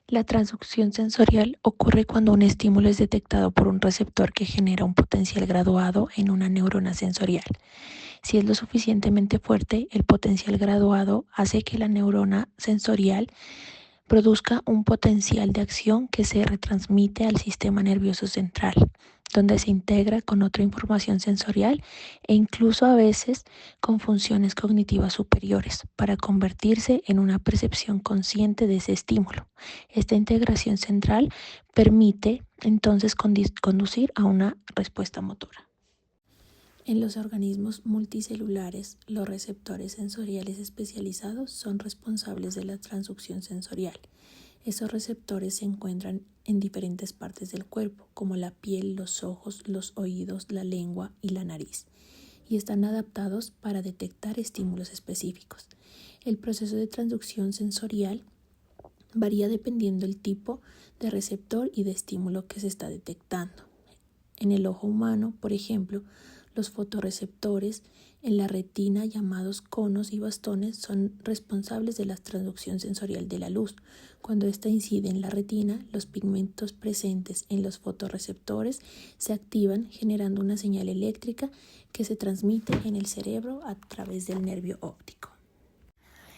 La transducción sensorial ocurre cuando un estímulo es detectado por un receptor que genera un potencial graduado en una neurona sensorial. Si es lo suficientemente fuerte, el potencial graduado hace que la neurona sensorial produzca un potencial de acción que se retransmite al sistema nervioso central, donde se integra con otra información sensorial e incluso a veces con funciones cognitivas superiores para convertirse en una percepción consciente de ese estímulo. Esta integración central permite entonces conducir a una respuesta motora. En los organismos multicelulares, los receptores sensoriales especializados son responsables de la transducción sensorial. Esos receptores se encuentran en diferentes partes del cuerpo, como la piel, los ojos, los oídos, la lengua y la nariz, y están adaptados para detectar estímulos específicos. El proceso de transducción sensorial varía dependiendo del tipo de receptor y de estímulo que se está detectando. En el ojo humano, por ejemplo, los fotorreceptores en la retina, llamados conos y bastones, son responsables de la transducción sensorial de la luz. Cuando ésta incide en la retina, los pigmentos presentes en los fotorreceptores se activan, generando una señal eléctrica que se transmite en el cerebro a través del nervio óptico.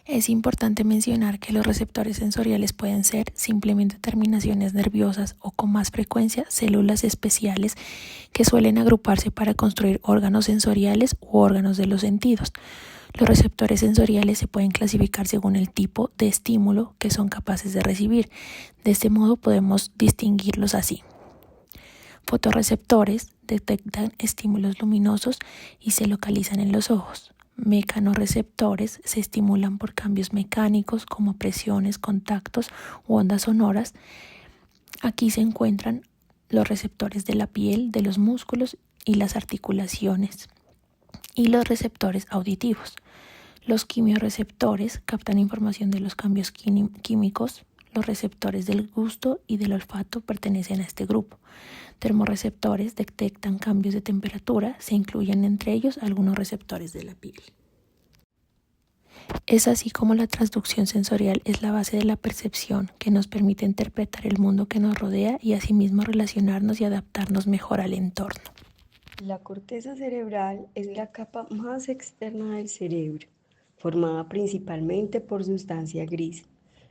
Es importante mencionar que los receptores sensoriales pueden ser simplemente terminaciones nerviosas o, con más frecuencia, células especiales que suelen agruparse para construir órganos sensoriales u órganos de los sentidos. Los receptores sensoriales se pueden clasificar según el tipo de estímulo que son capaces de recibir. De este modo podemos distinguirlos así. Fotorreceptores detectan estímulos luminosos y se localizan en los ojos. Mecanorreceptores se estimulan por cambios mecánicos como presiones, contactos u ondas sonoras. Aquí se encuentran los receptores de la piel, de los músculos y las articulaciones, y los receptores auditivos. Los quimiorreceptores captan información de los cambios químicos. Los receptores del gusto y del olfato pertenecen a este grupo. Termorreceptores detectan cambios de temperatura, se incluyen entre ellos algunos receptores de la piel. Es así como la transducción sensorial es la base de la percepción que nos permite interpretar el mundo que nos rodea y asimismo relacionarnos y adaptarnos mejor al entorno. La corteza cerebral es la capa más externa del cerebro, formada principalmente por sustancia gris.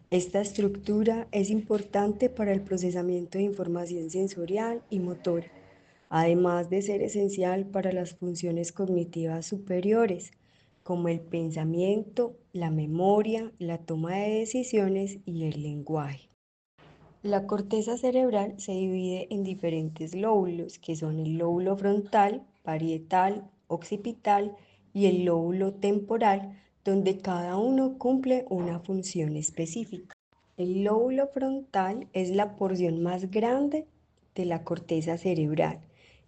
Esta estructura es importante para el procesamiento de información sensorial y motora, además de ser esencial para las funciones cognitivas superiores, como el pensamiento, la memoria, la toma de decisiones y el lenguaje. La corteza cerebral se divide en diferentes lóbulos, que son el lóbulo frontal, parietal, occipital y el lóbulo temporal, donde cada uno cumple una función específica. El lóbulo frontal es la porción más grande de la corteza cerebral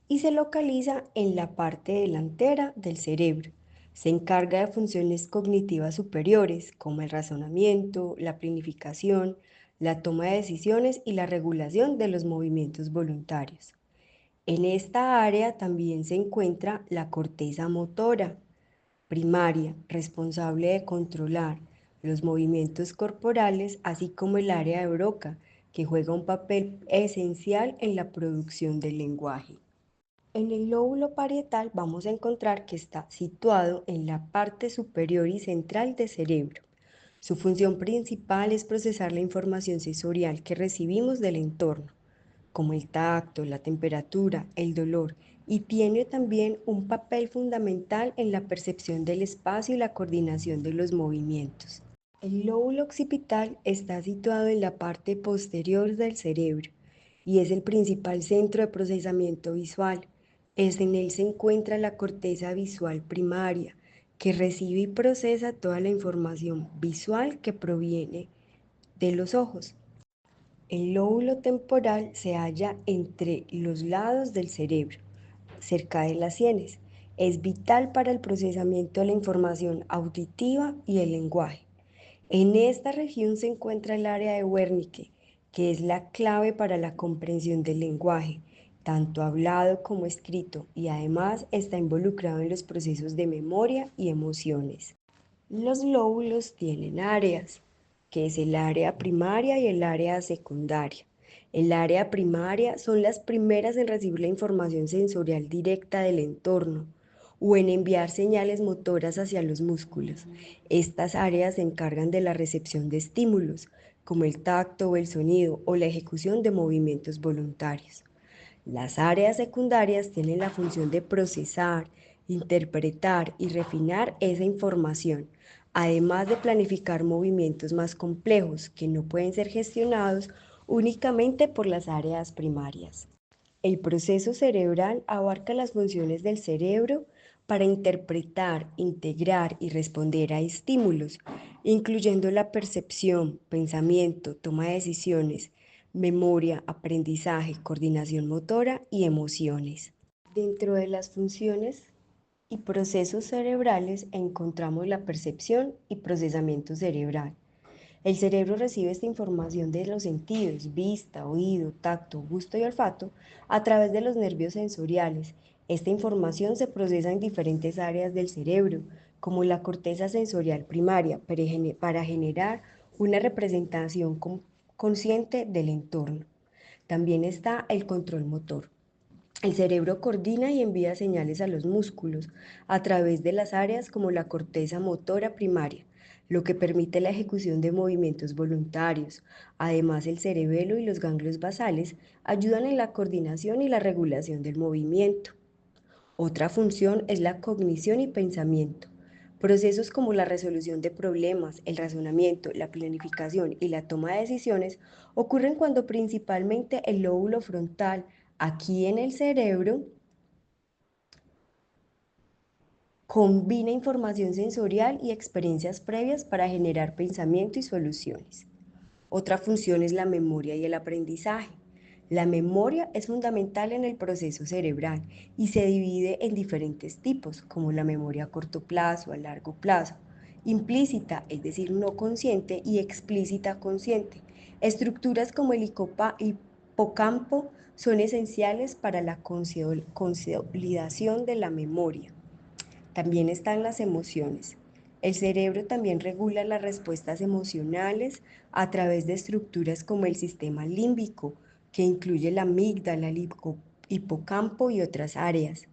y se localiza en la parte delantera del cerebro. Se encarga de funciones cognitivas superiores como el razonamiento, la planificación, la toma de decisiones y la regulación de los movimientos voluntarios. En esta área también se encuentra la corteza motora primaria, responsable de controlar los movimientos corporales, así como el área de Broca, que juega un papel esencial en la producción del lenguaje. En el lóbulo parietal vamos a encontrar que está situado en la parte superior y central del cerebro. Su función principal es procesar la información sensorial que recibimos del entorno, como el tacto, la temperatura, el dolor, y tiene también un papel fundamental en la percepción del espacio y la coordinación de los movimientos. El lóbulo occipital está situado en la parte posterior del cerebro y es el principal centro de procesamiento visual. En él se encuentra la corteza visual primaria, que recibe y procesa toda la información visual que proviene de los ojos. El lóbulo temporal se halla entre los lados del cerebro, cerca de las sienes. Es vital para el procesamiento de la información auditiva y el lenguaje. En esta región se encuentra el área de Wernicke, que es la clave para la comprensión del lenguaje, tanto hablado como escrito, y además está involucrado en los procesos de memoria y emociones. Los lóbulos tienen áreas. que es el área primaria y el área secundaria. El área primaria son las primeras en recibir la información sensorial directa del entorno o en enviar señales motoras hacia los músculos. Estas áreas se encargan de la recepción de estímulos, como el tacto o el sonido, o la ejecución de movimientos voluntarios. Las áreas secundarias tienen la función de procesar, interpretar y refinar esa información, además de planificar movimientos más complejos que no pueden ser gestionados únicamente por las áreas primarias. El proceso cerebral abarca las funciones del cerebro para interpretar, integrar y responder a estímulos, incluyendo la percepción, pensamiento, toma de decisiones, memoria, aprendizaje, coordinación motora y emociones. Dentro de las funciones y procesos cerebrales encontramos la percepción y procesamiento cerebral. El cerebro recibe esta información de los sentidos, vista, oído, tacto, gusto y olfato, a través de los nervios sensoriales. Esta información se procesa en diferentes áreas del cerebro, como la corteza sensorial primaria, para generar una representación consciente del entorno. También está el control motor. El cerebro coordina y envía señales a los músculos a través de las áreas como la corteza motora primaria, lo que permite la ejecución de movimientos voluntarios. Además, el cerebelo y los ganglios basales ayudan en la coordinación y la regulación del movimiento. Otra función es la cognición y pensamiento. Procesos como la resolución de problemas, el razonamiento, la planificación y la toma de decisiones ocurren cuando principalmente el lóbulo frontal, aquí en el cerebro, combina información sensorial y experiencias previas para generar pensamiento y soluciones. Otra función es la memoria y el aprendizaje. La memoria es fundamental en el proceso cerebral y se divide en diferentes tipos, como la memoria a corto plazo, a largo plazo, implícita, es decir, no consciente, y explícita consciente. Estructuras como el hipocampo son esenciales para la consolidación de la memoria. También están las emociones. El cerebro también regula las respuestas emocionales a través de estructuras como el sistema límbico, que incluye la amígdala, el hipocampo y otras áreas.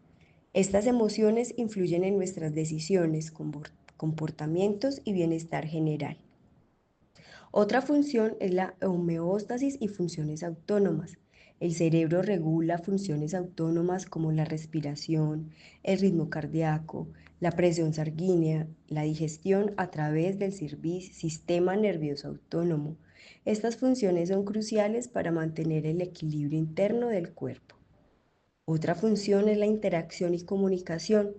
Estas emociones influyen en nuestras decisiones, comportamientos y bienestar general. Otra función es la homeostasis y funciones autónomas. El cerebro regula funciones autónomas como la respiración, el ritmo cardíaco, la presión sanguínea, la digestión a través del sistema nervioso autónomo. Estas funciones son cruciales para mantener el equilibrio interno del cuerpo. Otra función es la interacción y comunicación.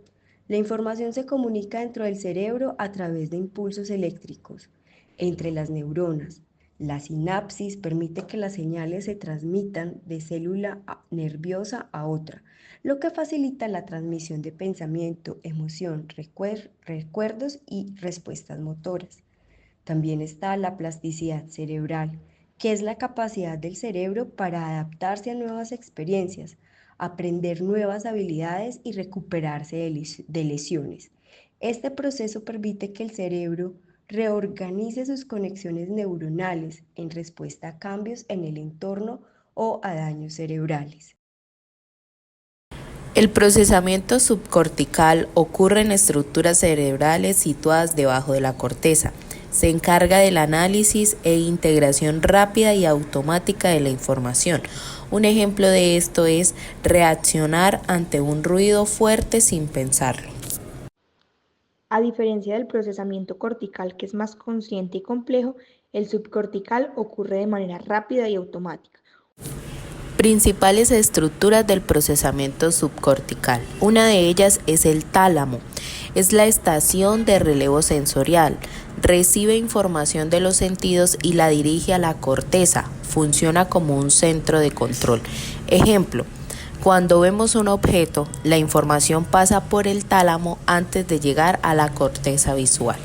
La información se comunica dentro del cerebro a través de impulsos eléctricos entre las neuronas. La sinapsis permite que las señales se transmitan de célula nerviosa a otra, lo que facilita la transmisión de pensamiento, emoción, recuerdos y respuestas motoras. También está la plasticidad cerebral, que es la capacidad del cerebro para adaptarse a nuevas experiencias, aprender nuevas habilidades y recuperarse de lesiones. Este proceso permite que el cerebro reorganice sus conexiones neuronales en respuesta a cambios en el entorno o a daños cerebrales. El procesamiento subcortical ocurre en estructuras cerebrales situadas debajo de la corteza. Se encarga del análisis e integración rápida y automática de la información. Un ejemplo de esto es reaccionar ante un ruido fuerte sin pensarlo. A diferencia del procesamiento cortical, que es más consciente y complejo, el subcortical ocurre de manera rápida y automática. Principales estructuras del procesamiento subcortical. Una de ellas es el tálamo. Es la estación de relevo sensorial. Recibe información de los sentidos y la dirige a la corteza. Funciona como un centro de control. Ejemplo: cuando vemos un objeto, la información pasa por el tálamo antes de llegar a la corteza visual.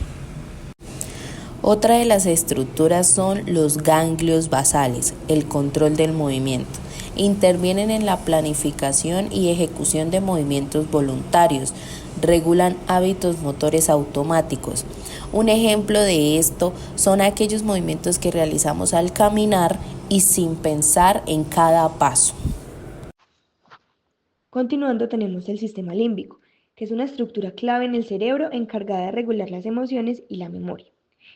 Otra de las estructuras son los ganglios basales, el control del movimiento. Intervienen en la planificación y ejecución de movimientos voluntarios, regulan hábitos motores automáticos. Un ejemplo de esto son aquellos movimientos que realizamos al caminar y sin pensar en cada paso. Continuando tenemos el sistema límbico, que es una estructura clave en el cerebro encargada de regular las emociones y la memoria.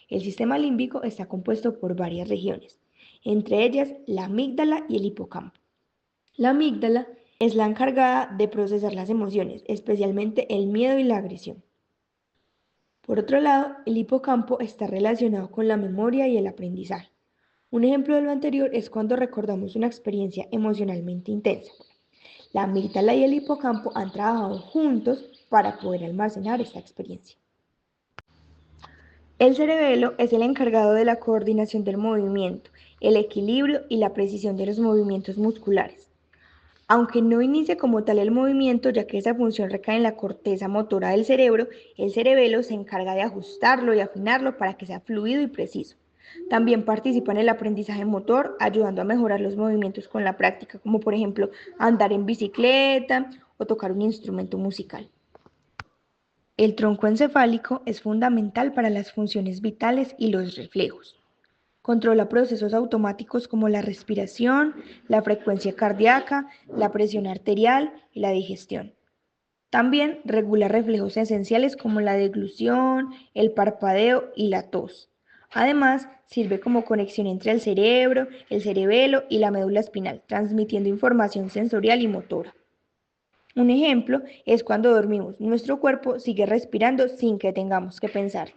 El sistema límbico está compuesto por varias regiones, entre ellas la amígdala y el hipocampo. La amígdala es la encargada de procesar las emociones, especialmente el miedo y la agresión. Por otro lado, el hipocampo está relacionado con la memoria y el aprendizaje. Un ejemplo de lo anterior es cuando recordamos una experiencia emocionalmente intensa. La amígdala y el hipocampo han trabajado juntos para poder almacenar esta experiencia. El cerebelo es el encargado de la coordinación del movimiento, el equilibrio y la precisión de los movimientos musculares. Aunque no inicia como tal el movimiento, ya que esa función recae en la corteza motora del cerebro, el cerebelo se encarga de ajustarlo y afinarlo para que sea fluido y preciso. También participa en el aprendizaje motor, ayudando a mejorar los movimientos con la práctica, como por ejemplo andar en bicicleta o tocar un instrumento musical. El tronco encefálico es fundamental para las funciones vitales y los reflejos. Controla procesos automáticos como la respiración, la frecuencia cardíaca, la presión arterial y la digestión. También regula reflejos esenciales como la deglución, el parpadeo y la tos. Además, sirve como conexión entre el cerebro, el cerebelo y la médula espinal, transmitiendo información sensorial y motora. Un ejemplo es cuando dormimos, nuestro cuerpo sigue respirando sin que tengamos que pensar.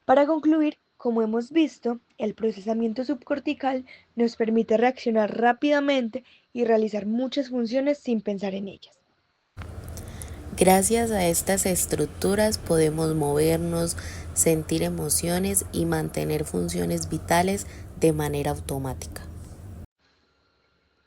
Para concluir, como hemos visto, el procesamiento subcortical nos permite reaccionar rápidamente y realizar muchas funciones sin pensar en ellas. Gracias a estas estructuras podemos movernos, sentir emociones y mantener funciones vitales de manera automática.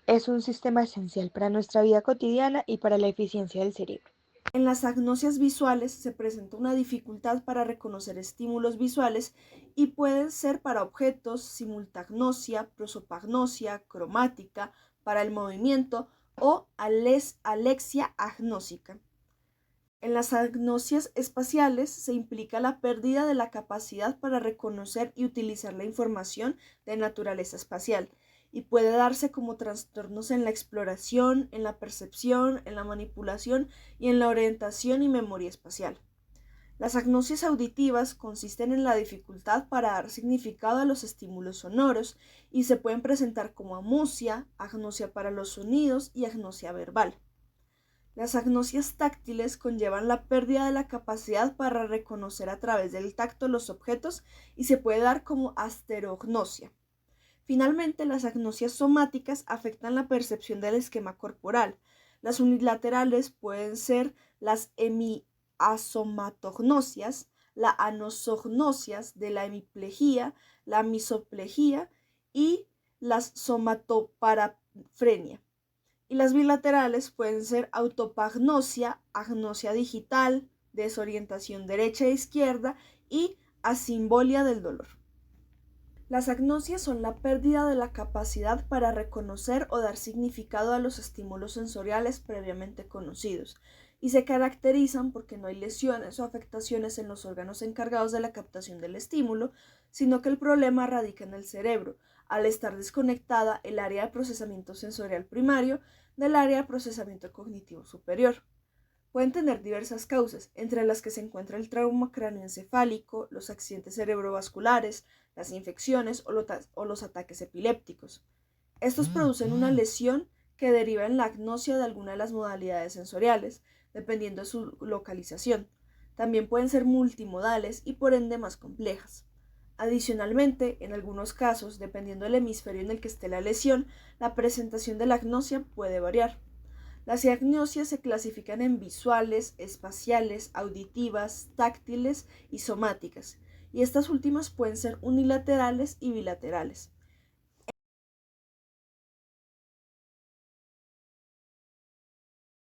Es un sistema esencial para nuestra vida cotidiana y para la eficiencia del cerebro. En las agnosias visuales se presenta una dificultad para reconocer estímulos visuales y pueden ser para objetos, simultagnosia, prosopagnosia, cromática, para el movimiento o alexia agnósica. En las agnosias espaciales se implica la pérdida de la capacidad para reconocer y utilizar la información de naturaleza espacial y puede darse como trastornos en la exploración, en la percepción, en la manipulación y en la orientación y memoria espacial. Las agnosias auditivas consisten en la dificultad para dar significado a los estímulos sonoros y se pueden presentar como amusia, agnosia para los sonidos y agnosia verbal. Las agnosias táctiles conllevan la pérdida de la capacidad para reconocer a través del tacto los objetos y se puede dar como asterognosia. Finalmente, las agnosias somáticas afectan la percepción del esquema corporal. Las unilaterales pueden ser las hemiasomatognosias, la anosognosias de la hemiplegia, la misoplegia y las somatoparafrenia. Y las bilaterales pueden ser autopagnosia, agnosia digital, desorientación derecha e izquierda y asimbolia del dolor. Las agnosias son la pérdida de la capacidad para reconocer o dar significado a los estímulos sensoriales previamente conocidos y se caracterizan porque no hay lesiones o afectaciones en los órganos encargados de la captación del estímulo, sino que el problema radica en el cerebro, al estar desconectada el área de procesamiento sensorial primario del área de procesamiento cognitivo superior. Pueden tener diversas causas, entre las que se encuentra el trauma cráneoencefálico, los accidentes cerebrovasculares, las infecciones o los ataques epilépticos. Estos producen una lesión que deriva en la agnosia de alguna de las modalidades sensoriales, dependiendo de su localización. También pueden ser multimodales y por ende más complejas. Adicionalmente, en algunos casos, dependiendo del hemisferio en el que esté la lesión, la presentación de la agnosia puede variar. Las agnosias se clasifican en visuales, espaciales, auditivas, táctiles y somáticas, y estas últimas pueden ser unilaterales y bilaterales.